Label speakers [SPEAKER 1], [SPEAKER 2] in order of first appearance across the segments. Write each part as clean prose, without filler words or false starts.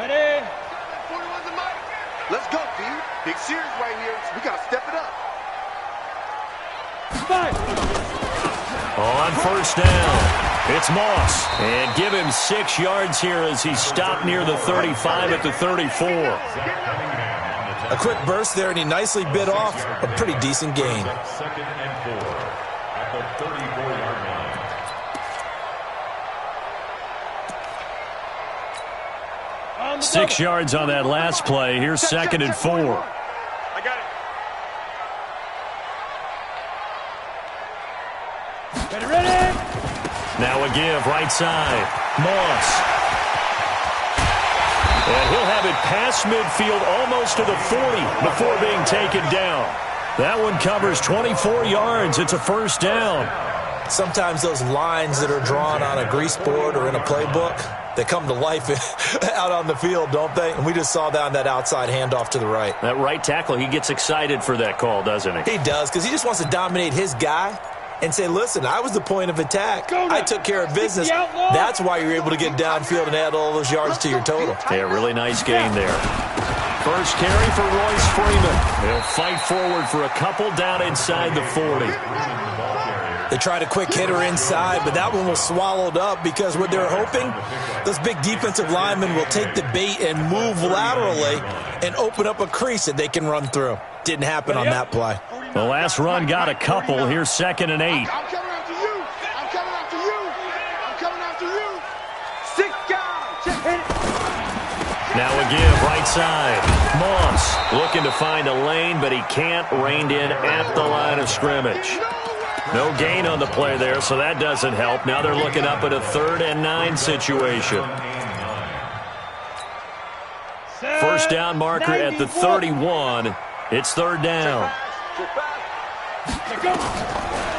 [SPEAKER 1] Ready?
[SPEAKER 2] Let's go, D. Big series right here. We got to step it up.
[SPEAKER 3] On first down, it's Moss. And give him 6 yards here as he stopped near the 35 at the 34.
[SPEAKER 4] A quick burst there, and he nicely bit off a pretty decent gain.
[SPEAKER 5] 2nd and 4 at the 34-yard line.
[SPEAKER 3] 6 yards on that last play. Here's 2nd and 4.
[SPEAKER 2] I got it.
[SPEAKER 1] Ready?
[SPEAKER 3] Now a give, right side. Moss. And he'll have it past midfield almost to the 40 before being taken down. That one covers 24 yards. It's a first down.
[SPEAKER 4] Sometimes those lines that are drawn on a grease board or in a playbook, they come to life out on the field, don't they? And we just saw that on that outside handoff to the right.
[SPEAKER 3] That right tackle, he gets excited for that call, doesn't he?
[SPEAKER 4] He does, because he just wants to dominate his guy and say, listen, I was the point of attack. I took care of business. That's why you're able to get downfield and add all those yards to your total.
[SPEAKER 3] Yeah, really nice gain there. First carry for Royce Freeman. He'll fight forward for a couple down inside the 40.
[SPEAKER 4] They tried a quick hitter inside, but that one was swallowed up because what they're hoping, those big defensive linemen will take the bait and move laterally and open up a crease that they can run through. Didn't happen on that play.
[SPEAKER 3] The last run got a couple. Here's 2nd and 8.
[SPEAKER 2] I'm coming after you. I'm coming after you. I'm coming after you. 6 guys.
[SPEAKER 3] Now a give, right side. Moss looking to find a lane, but he can't. Reined in at the line of scrimmage. No gain on the play there, so that doesn't help. Now they're looking up at a 3rd and 9 situation. First down marker at the 31. It's 3rd down.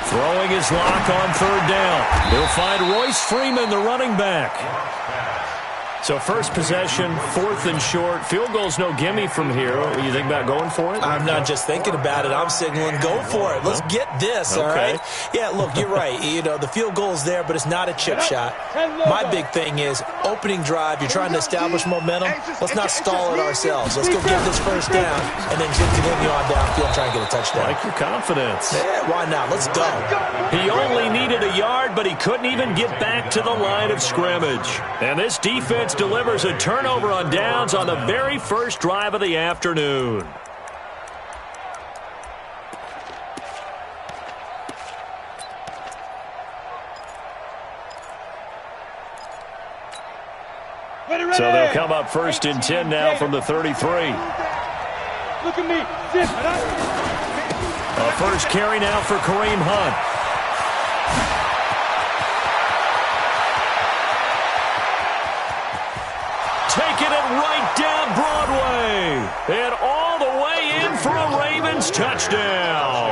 [SPEAKER 3] Throwing his lock on 3rd down. He'll find Royce Freeman, the running back. So first possession, 4th and short. Field goal's no gimme from here. You think about going for it?
[SPEAKER 4] I'm not just thinking about it. I'm signaling, go for it. Let's get this, all right? Yeah, look, you're right. You know, the field goal's there, but it's not a chip shot. My big thing is opening drive. You're trying to establish momentum. Let's not stall it ourselves. Let's go get this first down and then continue on downfield and try and get a touchdown.
[SPEAKER 3] Like your confidence.
[SPEAKER 4] Yeah, why not? Let's go.
[SPEAKER 3] He only needed a yard, but he couldn't even get back to the line of scrimmage. And this defense delivers a turnover on downs on the very first drive of the afternoon. So they'll come up 1st and 10 now from the 33.
[SPEAKER 1] Look at me.
[SPEAKER 3] A first carry now for Kareem Hunt. Taking it right down Broadway. And all the way in for a Ravens touchdown.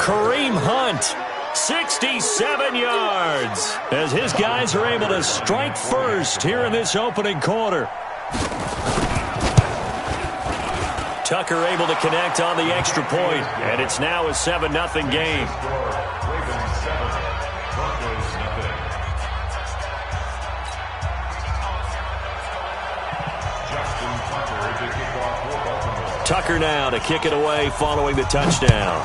[SPEAKER 3] Kareem Hunt, 67 yards. As his guys are able to strike first here in this opening quarter. Tucker able to connect on the extra point. And it's now a 7-0 game. Tucker now to kick it away following the touchdown.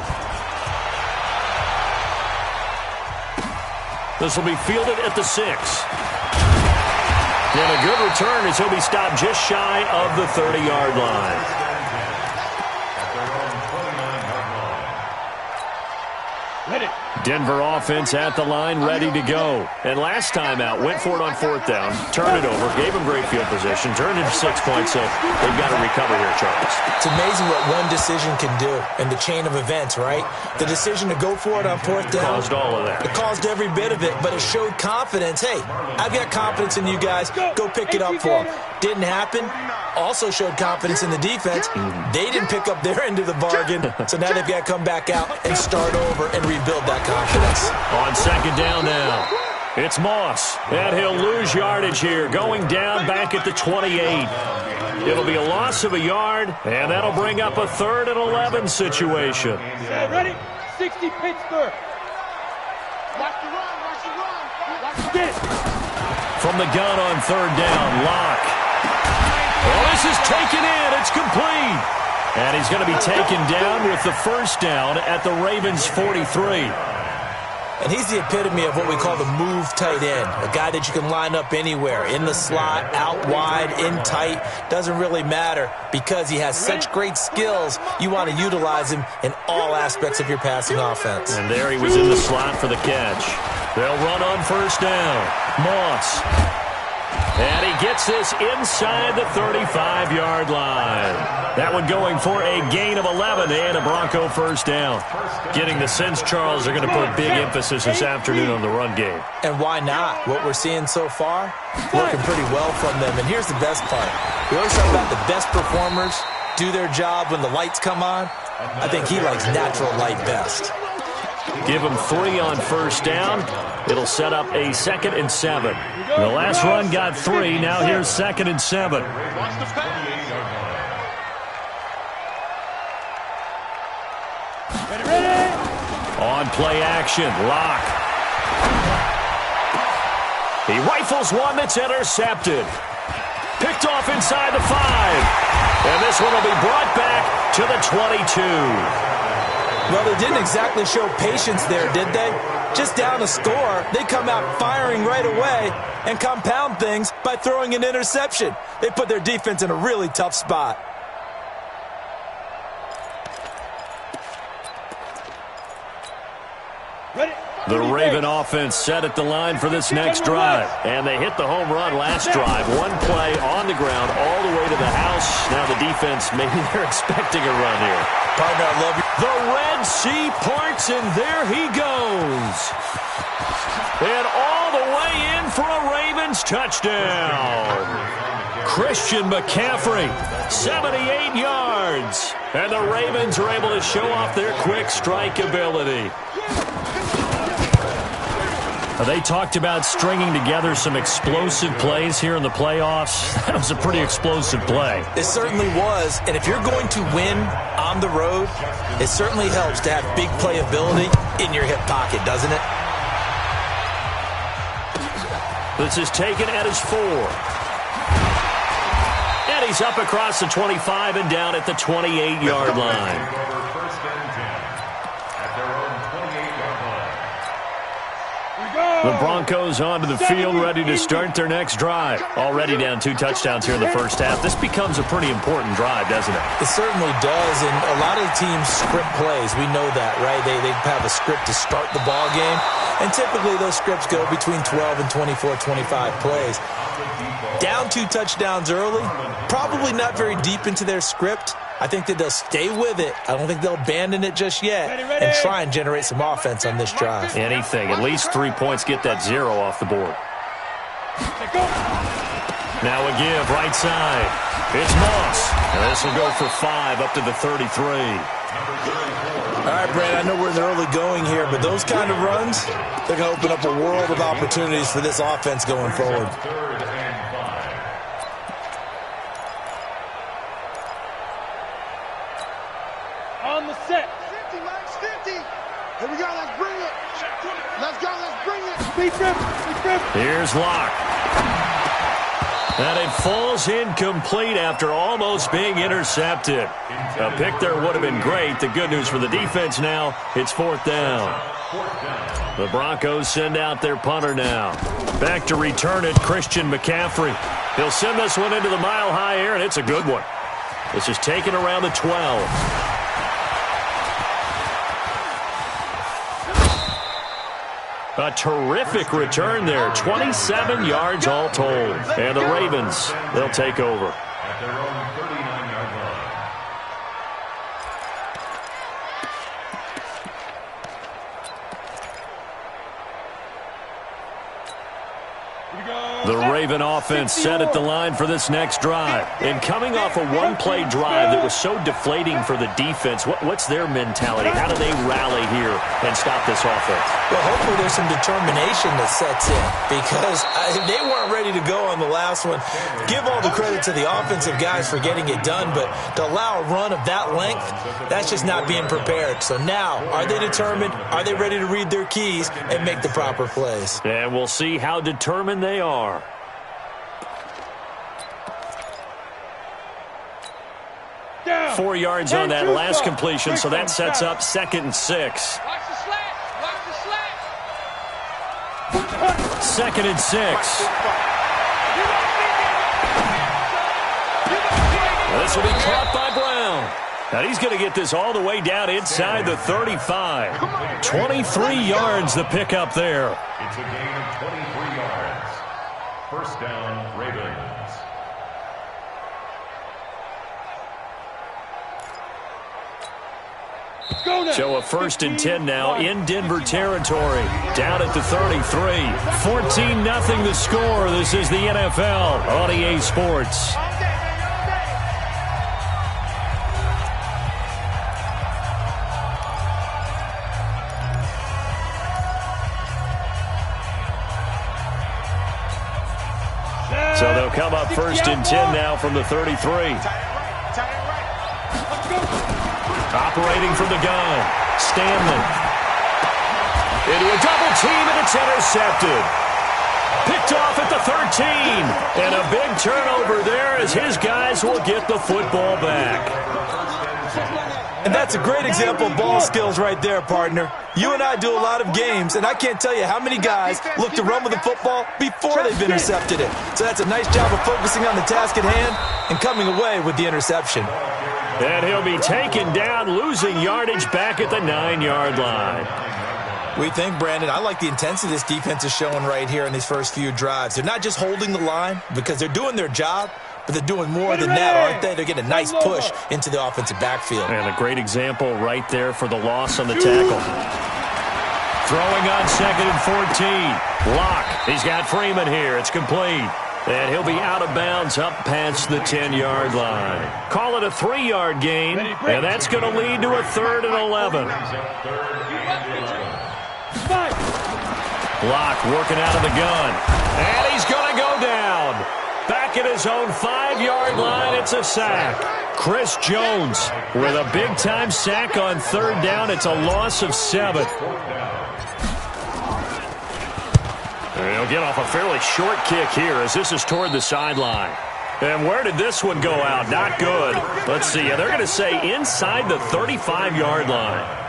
[SPEAKER 3] This will be fielded at the 6. And a good return as he'll be stopped just shy of the 30-yard line. Denver offense at the line, ready to go. And last time out, went for it on 4th down, turned it over, gave him great field position, turned it to 6 points, so they've got to recover here, Charles.
[SPEAKER 4] It's amazing what one decision can do in the chain of events, right? The decision to go for it on 4th down.
[SPEAKER 3] Caused all of that.
[SPEAKER 4] It caused every bit of it, but it showed confidence. Hey, I've got confidence in you guys. Go pick it up for them. Didn't happen. Also showed confidence in the defense. They didn't pick up their end of the bargain, so now they've got to come back out and start over and rebuild that confidence.
[SPEAKER 3] On 2nd down now, it's Moss, and he'll lose yardage here, going down back at the 28. It'll be a loss of a yard, and that'll bring up a 3rd and 11 situation.
[SPEAKER 1] Ready? 60 Pittsburgh. Watch the run, watch the run. Watch the get.
[SPEAKER 3] From the gun on 3rd down, Locke. Oh, this is taken in. It's complete. And he's going to be taken down with the first down at the Ravens' 43.
[SPEAKER 4] And he's the epitome of what we call the move tight end, a guy that you can line up anywhere, in the slot, out wide, in tight, doesn't really matter because he has such great skills. You want to utilize him in all aspects of your passing offense.
[SPEAKER 3] And there he was in the slot for the catch. They'll run on first down. Moss. And he gets this inside the 35-yard line. That one going for a gain of 11 and a Bronco first down. Getting the sense Charles are going to put big emphasis this afternoon on the run game.
[SPEAKER 4] And why not? What we're seeing so far, working pretty well from them. And here's the best part. We always talk about the best performers do their job when the lights come on. I think he likes natural light best.
[SPEAKER 3] Give him 3 on first down. It'll set up a 2nd and 7. The last run got 3. Now here's 2nd and 7. On play action, Locke. He rifles one that's intercepted. Picked off inside the 5. And this one will be brought back to the 22.
[SPEAKER 4] Well, they didn't exactly show patience there, did they? Just down a score, they come out firing right away and compound things by throwing an interception. They put their defense in a really tough spot.
[SPEAKER 3] The Raven offense set at the line for this next drive. And they hit the home run last drive. One play on the ground all the way to the house. Now the defense, maybe they're expecting a run here.
[SPEAKER 4] Partner, I love you.
[SPEAKER 3] The Red Sea parts, and there he goes. And all the way in for a Ravens touchdown. Christian McCaffrey, 78 yards. And the Ravens are able to show off their quick strike ability. They talked about stringing together some explosive plays here in the playoffs. That was a pretty explosive play.
[SPEAKER 4] It certainly was. And if you're going to win on the road, it certainly helps to have big playability in your hip pocket, doesn't it?
[SPEAKER 3] This is taken at his 4. And he's up across the 25 and down at the 28-yard line. The Broncos onto the field, ready to start their next drive. Already down 2 touchdowns here in the first half. This becomes a pretty important drive, doesn't it?
[SPEAKER 4] It certainly does, and a lot of teams script plays. We know that, right? They have a script to start the ball game, and typically those scripts go between 12 and 24, 25 plays. Down 2 touchdowns early, probably not very deep into their script. I think that they'll stay with it. I don't think they'll abandon it just yet and try and generate some offense on this drive.
[SPEAKER 3] Anything. At least 3 points. Get that 0 off the board. Now a give, right side. It's Moss. And this will go for 5 up to the 33.
[SPEAKER 4] All right, Brad, I know we're in the early going here, but those kind of runs, they're going to open up a world of opportunities for this offense going forward.
[SPEAKER 1] On the set.
[SPEAKER 2] 50, Max, 50. Here we go, let's bring it. Let's go, let's bring it.
[SPEAKER 1] Speed trip.
[SPEAKER 3] Here's Locke. And it falls incomplete after almost being intercepted. A pick there would have been great. The good news for the defense now, it's 4th down. The Broncos send out their punter now. Back to return it, Christian McCaffrey. He'll send this one into the mile-high air, and it's a good one. This is taken around the 12. A terrific return there. 27 yards all told. And the Ravens, they'll take over.
[SPEAKER 5] At their own 39-yard line.
[SPEAKER 3] The Raven offense set at the line for this next drive. And coming off a one-play drive that was so deflating for the defense, what's their mentality? How do they rally here and stop this offense?
[SPEAKER 4] Well, hopefully there's some determination that sets in because they weren't ready to go on the last one. Give all the credit to the offensive guys for getting it done, but to allow a run of that length, that's just not being prepared. So now, are they determined? Are they ready to read their keys and make the proper plays?
[SPEAKER 3] And we'll see how determined they are. got 4 yards on that last completion, so that sets up 2nd and 6.
[SPEAKER 1] Watch the slack. Watch the slack.
[SPEAKER 3] 2nd and 6. This will be caught by Brown. And he's going to get this all the way down inside the 35. 23 yards the pickup there.
[SPEAKER 5] It's a gain of 23 yards. First down, Ravens.
[SPEAKER 3] So a 1st and 10 now in Denver territory. Down at the 33. 14-0 the score. This is the NFL on EA Sports. So they'll come up 1st and 10 now from the 33. Operating from the gun, Stanley. Into a double team, and it's intercepted. Picked off at the 13. And a big turnover there as his guys will get the football back.
[SPEAKER 4] And that's a great example of ball skills right there, partner. You and I do a lot of games, and I can't tell you how many guys look to run with the football before they've intercepted it. So that's a nice job of focusing on the task at hand and coming away with the interception.
[SPEAKER 3] And he'll be taken down, losing yardage back at the 9-yard line.
[SPEAKER 4] We think, Brandon, I like the intensity this defense is showing right here in these first few drives. They're not just holding the line because they're doing their job, but they're doing more than that, aren't they? They're getting a nice push into the offensive backfield.
[SPEAKER 3] And a great example right there for the loss on the tackle. Throwing on 2nd and 14. Lock. He's got Freeman here. It's complete. And he'll be out of bounds up past the 10-yard line. Call it a 3-yard gain, and that's going to lead to a 3rd and 11. Lock working out of the gun. And he's going to go down. Back at his own 5-yard line, it's a sack. Chris Jones with a big-time sack on 3rd down. It's a loss of 7. He'll get off a fairly short kick here as this is toward the sideline. And where did this one go out? Not good. Let's see. They're going to say inside the 35-yard line.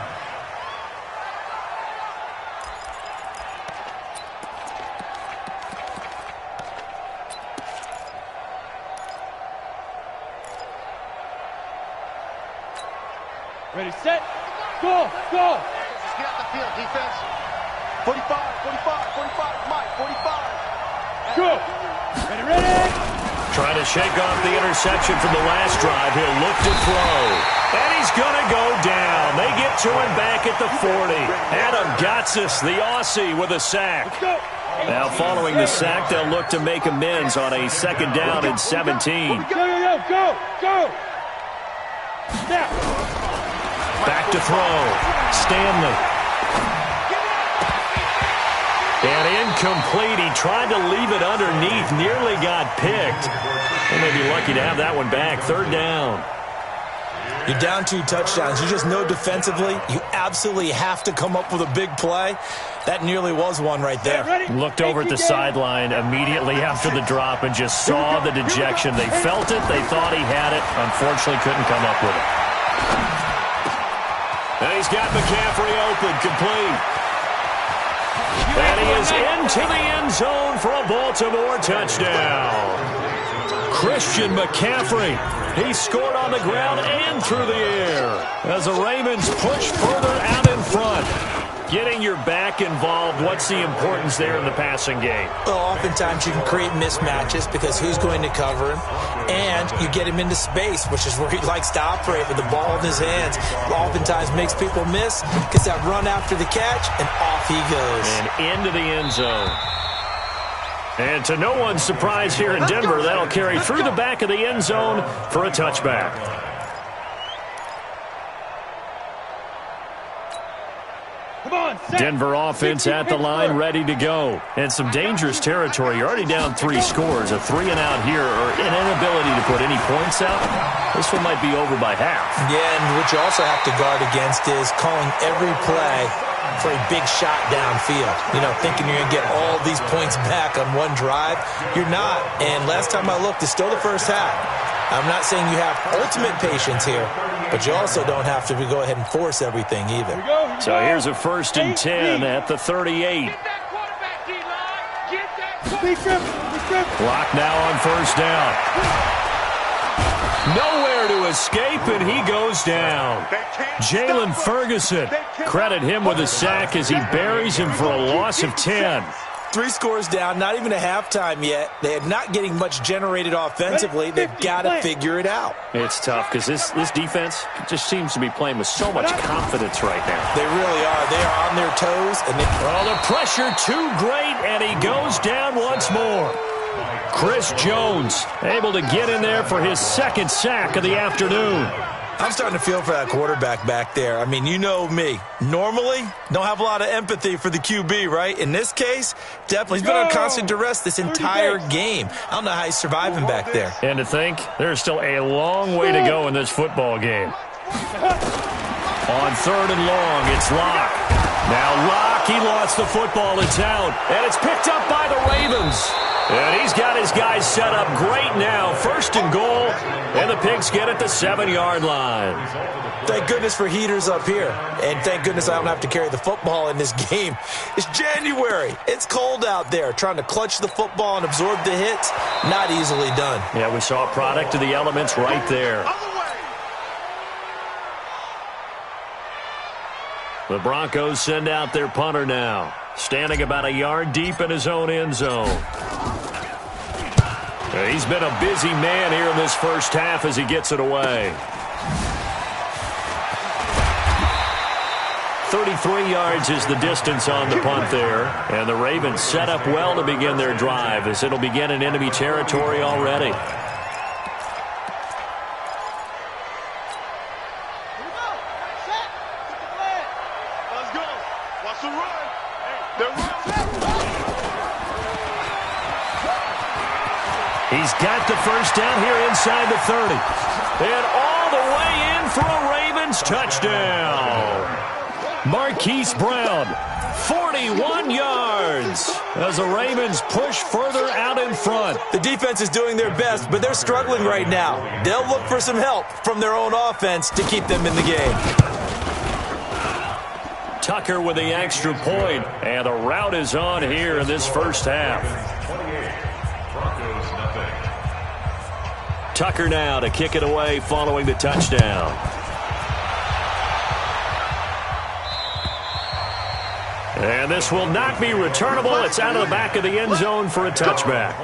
[SPEAKER 1] Ready, set, go, go.
[SPEAKER 2] Just get out the field, defense. 45, 45, 45, Mike, 45.
[SPEAKER 1] Go. Ready.
[SPEAKER 3] Trying to shake off the interception from the last drive. He'll look to throw. And he's going to go down. They get to him back at the 40. Adam Gotsis, the Aussie, with a sack. Now following the sack, they'll look to make amends on a 2nd down and 17.
[SPEAKER 1] Go. Snap.
[SPEAKER 3] Back to throw. Stanley. And incomplete. He tried to leave it underneath. Nearly got picked. They may be lucky to have that one back. 3rd down.
[SPEAKER 4] You're down 2 touchdowns. You just know defensively you absolutely have to come up with a big play. That nearly was one right there.
[SPEAKER 3] Looked over at the sideline immediately after the drop and just saw the dejection. They felt it. They thought he had it. Unfortunately, couldn't come up with it. And he's got McCaffrey open, complete. And he is into the end zone for a Baltimore touchdown. Christian McCaffrey. He scored on the ground and through the air as the Ravens push further out in front. Getting your back involved, what's the importance there in the passing game?
[SPEAKER 4] Well, oftentimes you can create mismatches because who's going to cover him? And you get him into space, which is where he likes to operate with the ball in his hands. Oftentimes makes people miss, gets that run after the catch, and off he goes.
[SPEAKER 3] And into the end zone. And to no one's surprise here in Denver, that'll carry through the back of the end zone for a touchback. Denver offense at the line, ready to go. And some dangerous territory. You're already down 3 scores. A 3 and out here, or an inability to put any points out. This one might be over by half.
[SPEAKER 4] Yeah, and what you also have to guard against is calling every play for a big shot downfield. You know, thinking you're going to get all these points back on one drive. You're not. And last time I looked, it's still the first half. I'm not saying you have ultimate patience here, but you also don't have to go ahead and force everything either.
[SPEAKER 3] So here's a 1st and 10 at the 38. Clock now on 1st down. Nowhere to escape, and he goes down. Jalen Ferguson, credit him with a sack as he buries him for a loss of 10.
[SPEAKER 4] 3 scores down, not even a halftime yet. They are not getting much generated offensively. They've got to figure it out.
[SPEAKER 3] It's tough because this defense just seems to be playing with so much confidence right now.
[SPEAKER 4] They really are. They are on their toes. And
[SPEAKER 3] the pressure too great, and he goes down once more. Chris Jones able to get in there for his 2nd sack of the afternoon.
[SPEAKER 4] I'm starting to feel for that quarterback back there. I mean, you know me. Normally, don't have a lot of empathy for the QB, right? In this case, definitely. He's been on constant duress this entire game. I don't know how he's surviving back there.
[SPEAKER 3] And to think, there's still a long way to go in this football game. On 3rd and long, it's Locke. Now Locke, he lost the football. It's out, and it's picked up by the Ravens. And he's got his guys set up great now. 1st and goal, and the Pigskin at the 7-yard line.
[SPEAKER 4] Thank goodness for heaters up here. And thank goodness I don't have to carry the football in this game. It's January. It's cold out there. Trying to clutch the football and absorb the hits, not easily done.
[SPEAKER 3] Yeah, we saw a product of the elements right there. The Broncos send out their punter now, standing about a yard deep in his own end zone. He's been a busy man here in this 1st half as he gets it away. 33 yards is the distance on the punt there. And the Ravens set up well to begin their drive as it'll begin in enemy territory already. He's got the 1st down here inside the 30. And all the way in for a Ravens touchdown. Marquise Brown, 41 yards as the Ravens push further out in front.
[SPEAKER 4] The defense is doing their best, but they're struggling right now. They'll look for some help from their own offense to keep them in the game.
[SPEAKER 3] Tucker with the extra point, and the rout is on here in this 1st half. Tucker now to kick it away following the touchdown. And this will not be returnable. It's out of the back of the end zone for a touchback.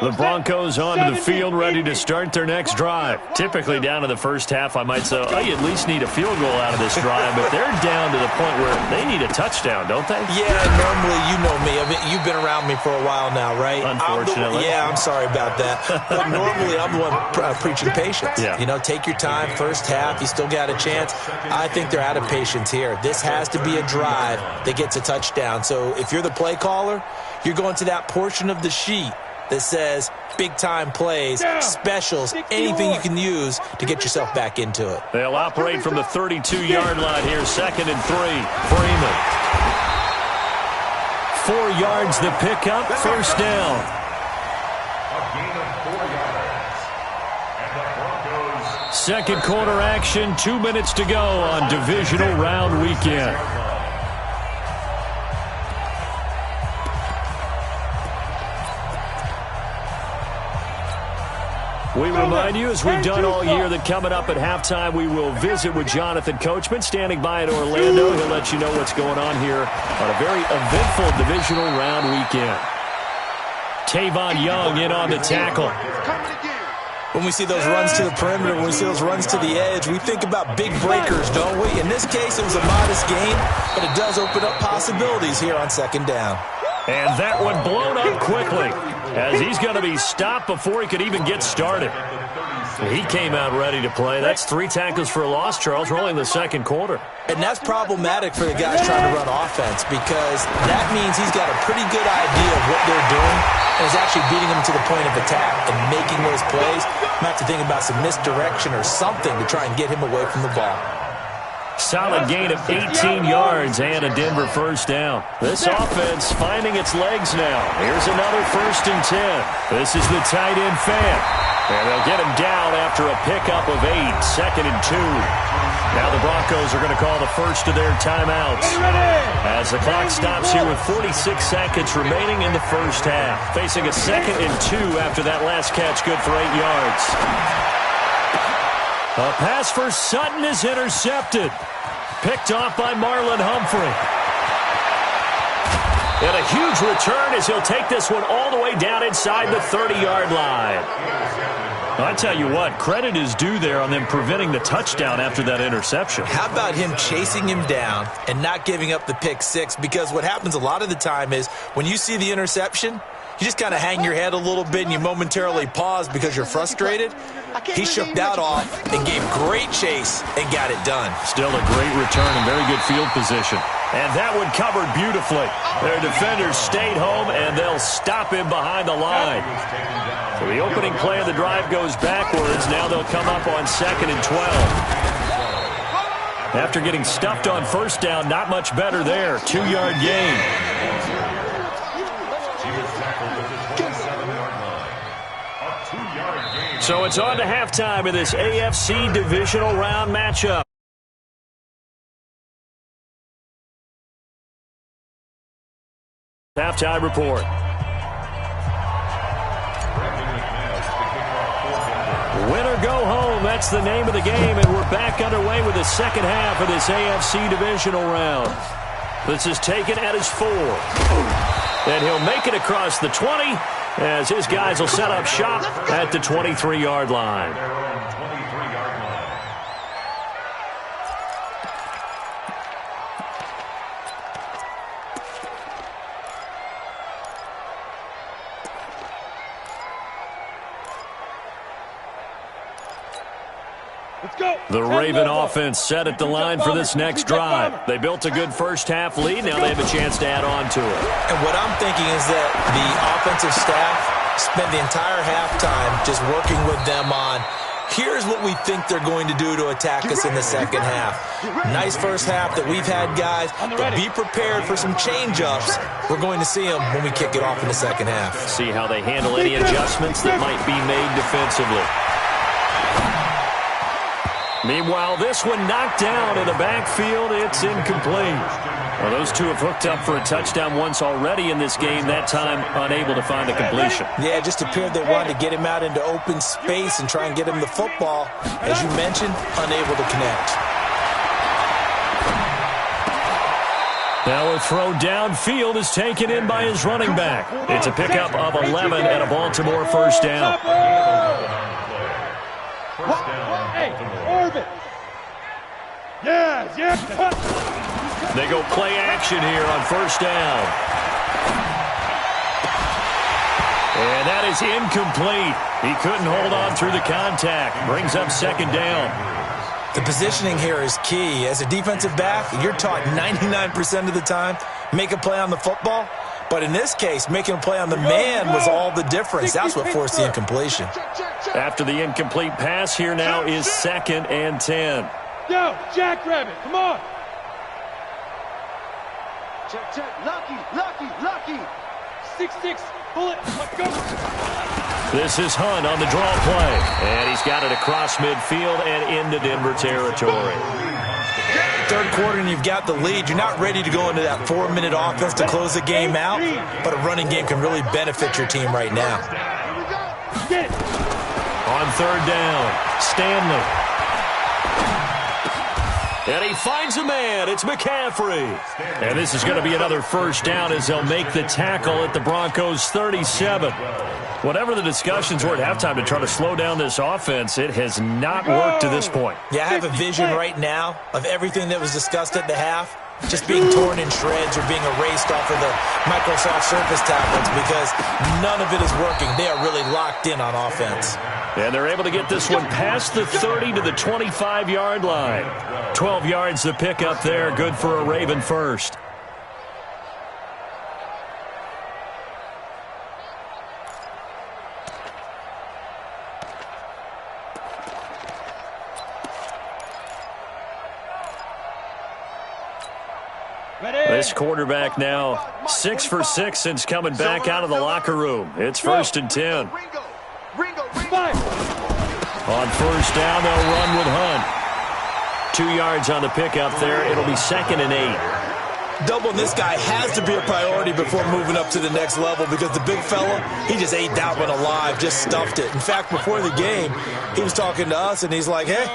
[SPEAKER 3] The Broncos onto the field, ready to start their next drive. Typically down to the 1st half, I might say, oh, you at least need a field goal out of this drive, but they're down to the point where they need a touchdown, don't they?
[SPEAKER 4] Yeah, normally, you know me. I mean, you've been around me for a while now, right?
[SPEAKER 3] Unfortunately.
[SPEAKER 4] I'm sorry about that. But normally, I'm the one preaching patience.
[SPEAKER 3] Yeah.
[SPEAKER 4] You know, take your time. 1st half, you still got a chance. I think they're out of patience here. This has to be a drive that gets a touchdown. So if you're the play caller, you're going to that portion of the sheet that says big-time plays, specials, anything you can use to get yourself back into it.
[SPEAKER 3] They'll operate from the 32-yard line here, 2nd and 3. Freeman. 4 yards the pickup, 1st down.
[SPEAKER 5] A gain of 4 yards. And the Broncos.
[SPEAKER 3] 2nd quarter action, 2 minutes to go on divisional round weekend. We remind you, as we've done all year, that coming up at halftime, we will visit with Jonathan Coachman, standing by in Orlando. He'll let you know what's going on here on a very eventful divisional round weekend. Tavon Young in on the tackle.
[SPEAKER 4] When we see those runs to the perimeter, when we see those runs to the edge, we think about big breakers, don't we? In this case, it was a modest gain, but it does open up possibilities here on 2nd down.
[SPEAKER 3] And that one blown up quickly as he's going to be stopped before he could even get started. He came out ready to play. That's 3 tackles for a loss, Charles. We're only in the 2nd quarter.
[SPEAKER 4] And that's problematic for the guys trying to run offense because that means he's got a pretty good idea of what they're doing and is actually beating them to the point of attack and making those plays. I'm going to have to think about some misdirection or something to try and get him away from the ball.
[SPEAKER 3] Solid gain of 18 yards and a Denver first down. This offense finding its legs now. Here's another 1st and 10. This is the tight end fan. And they'll get him down after a pickup of 8, 2nd and 2. Now the Broncos are going to call the first of their timeouts as the clock stops here with 46 seconds remaining in the first half. Facing a 2nd and 2 after that last catch, good for 8 yards. A pass for Sutton is intercepted. Picked off by Marlon Humphrey. And a huge return as he'll take this one all the way down inside the 30-yard line. I tell you what, credit is due there on them preventing the touchdown after that interception.
[SPEAKER 4] How about him chasing him down and not giving up the pick six? Because what happens a lot of the time is when you see the interception, you just kind of hang your head a little bit and you momentarily pause because you're frustrated. He shook that off and gave great chase and got it done.
[SPEAKER 3] Still a great return and very good field position. And that one covered beautifully. Their defenders stayed home, and they'll stop him behind the line. So the opening play of the drive goes backwards. Now they'll come up on 2nd and 12. After getting stuffed on first down, not much better there. 2-yard gain. So it's on to halftime in this AFC divisional round matchup. Halftime report. Win or go home, that's the name of the game, and we're back underway with the second half of this AFC divisional round. This is taken at his 4. And he'll make it across the 20 as his guys will set up shop at the 23-yard line. The Raven offense set at the line for this next drive. They built a good first half lead. Now they have a chance to add on to it.
[SPEAKER 4] And what I'm thinking is that the offensive staff spent the entire halftime just working with them on, here's what we think they're going to do to attack us in the second half. Nice first half that we've had, guys, but be prepared for some change-ups. We're going to see them when we kick it off in the second half.
[SPEAKER 3] See how they handle any adjustments that might be made defensively. Meanwhile, this one knocked down in the backfield. It's incomplete. Well, those two have hooked up for a touchdown once already in this game, that time unable to find a completion.
[SPEAKER 4] Yeah, it just appeared they wanted to get him out into open space and try and get him the football. As you mentioned, unable to connect.
[SPEAKER 3] Now a throw downfield is taken in by his running back. It's a pickup of 11 and a Baltimore first down. They go play action here on first down. And that is incomplete. He couldn't hold on through the contact. Brings up second down.
[SPEAKER 4] The positioning here is key. As a defensive back, you're taught 99% of the time, make a play on the football. But in this case, making a play on the man was all the difference. That's what forced the incompletion.
[SPEAKER 3] After the incomplete pass, here now is 2nd and 10.
[SPEAKER 1] Yo, jackrabbit, come on.
[SPEAKER 2] Check. Lucky.
[SPEAKER 1] 6-6, bullet, let's go.
[SPEAKER 3] This is Hunt on the draw play. And he's got it across midfield and into Denver territory.
[SPEAKER 4] Third quarter and you've got the lead. You're not ready to go into that 4-minute offense to close the game out, but a running game can really benefit your team right now.
[SPEAKER 1] Get it.
[SPEAKER 3] On third down, Stanley. And he finds a man. It's McCaffrey. And this is going to be another first down as they'll make the tackle at the Broncos' 37. Whatever the discussions were at halftime to try to slow down this offense, it has not worked to this point.
[SPEAKER 4] Yeah, I have a vision right now of everything that was discussed at the half just being torn in shreds or being erased off of the Microsoft Surface tablets because none of it is working. They are really locked in on offense.
[SPEAKER 3] And they're able to get this one past the 30 to the 25-yard line. 12 yards the pickup there. Good for a Raven first. This quarterback now 6 for 6 since coming back out of the locker room. It's 1st and 10. On 1st down, they'll run with Hunt. 2 yards on the pickup there. It'll be 2nd and 8.
[SPEAKER 4] Doubling this guy has to be a priority before moving up to the next level because the big fella, he just ate that one alive, just stuffed it. In fact, before the game, he was talking to us, and he's like, hey,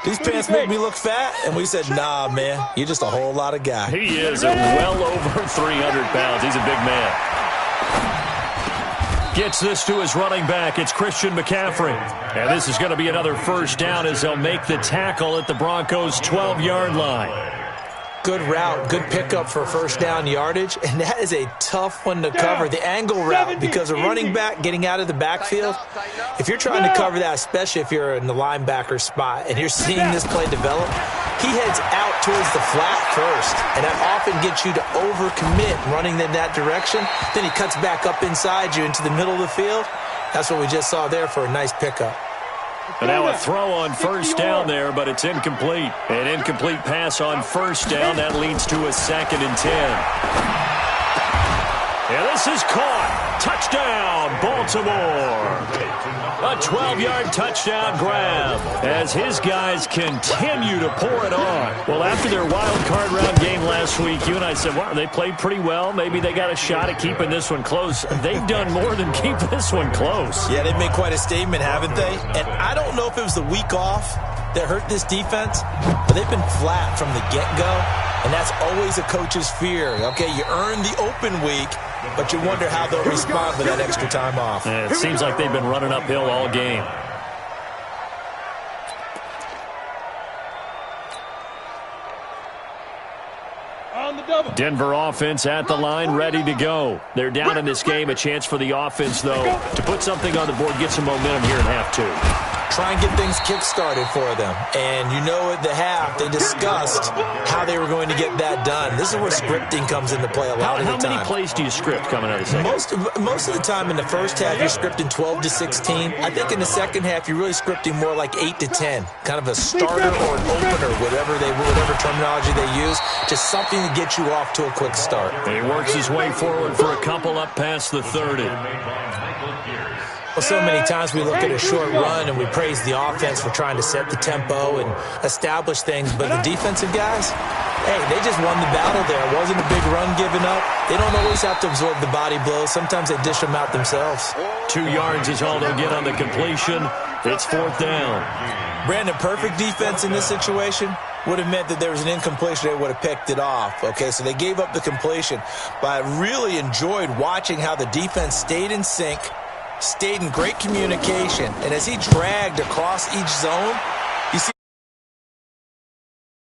[SPEAKER 4] these pants make me look fat. And we said, nah, man, you're just a whole lot of guy.
[SPEAKER 3] He is well over 300 pounds. He's a big man. Gets this to his running back. It's Christian McCaffrey. And this is going to be another 1st down as they'll make the tackle at the Broncos' 12-yard line.
[SPEAKER 4] Good route, good pickup for 1st down yardage, and that is a tough one to cover, the angle route, because a running back getting out of the backfield, if you're trying to cover that, especially if you're in the linebacker spot and you're seeing this play develop, he heads out towards the flat first, and that often gets you to overcommit running in that direction. Then he cuts back up inside you into the middle of the field. That's what we just saw there for a nice pickup.
[SPEAKER 3] And now a throw on 1st down there, but it's incomplete. An incomplete pass on 1st down. That leads to a 2nd and 10. And this is caught. Touchdown, Baltimore. A 12-yard touchdown grab as his guys continue to pour it on. Well, after their wild card round game last week, you and I said, wow, they played pretty well. Maybe they got a shot at keeping this one close. They've done more than keep this one close.
[SPEAKER 4] Yeah, they've made quite a statement, haven't they? And I don't know if it was the week off that hurt this defense, but they've been flat from the get-go, and that's always a coach's fear. Okay, you earn the open week, but you wonder how they'll respond with that extra time off.
[SPEAKER 3] And it seems like they've been running uphill all game. Denver offense at the line, ready to go. They're down in this game. A chance for the offense, though, to put something on the board, get some momentum here in half 2.
[SPEAKER 4] Try and get things kick-started for them. And you know at the half, they discussed how they were going to get that done. This is where scripting comes into play a lot of the time.
[SPEAKER 3] How many plays do you script coming out of the second?
[SPEAKER 4] Most of the time in the first half, you're scripting 12 to 16. I think in the second half, you're really scripting more like 8 to 10. Kind of a starter or an opener, whatever terminology they use. Just something to get you off to a quick start.
[SPEAKER 3] And he works his way forward for a couple up past the 30.
[SPEAKER 4] Well, so many times we look at a short run and we praise the offense for trying to set the tempo and establish things, but the defensive guys, hey, they just won the battle there. It wasn't a big run given up. They don't always have to absorb the body blows. Sometimes they dish them out themselves.
[SPEAKER 3] 2 yards is all they'll get on the completion. It's 4th down.
[SPEAKER 4] Brandon, perfect defense in this situation would have meant that there was an incompletion. They would have picked it off. Okay, so they gave up the completion. But I really enjoyed watching how the defense stayed in sync, stayed in great communication, and as he dragged across each zone,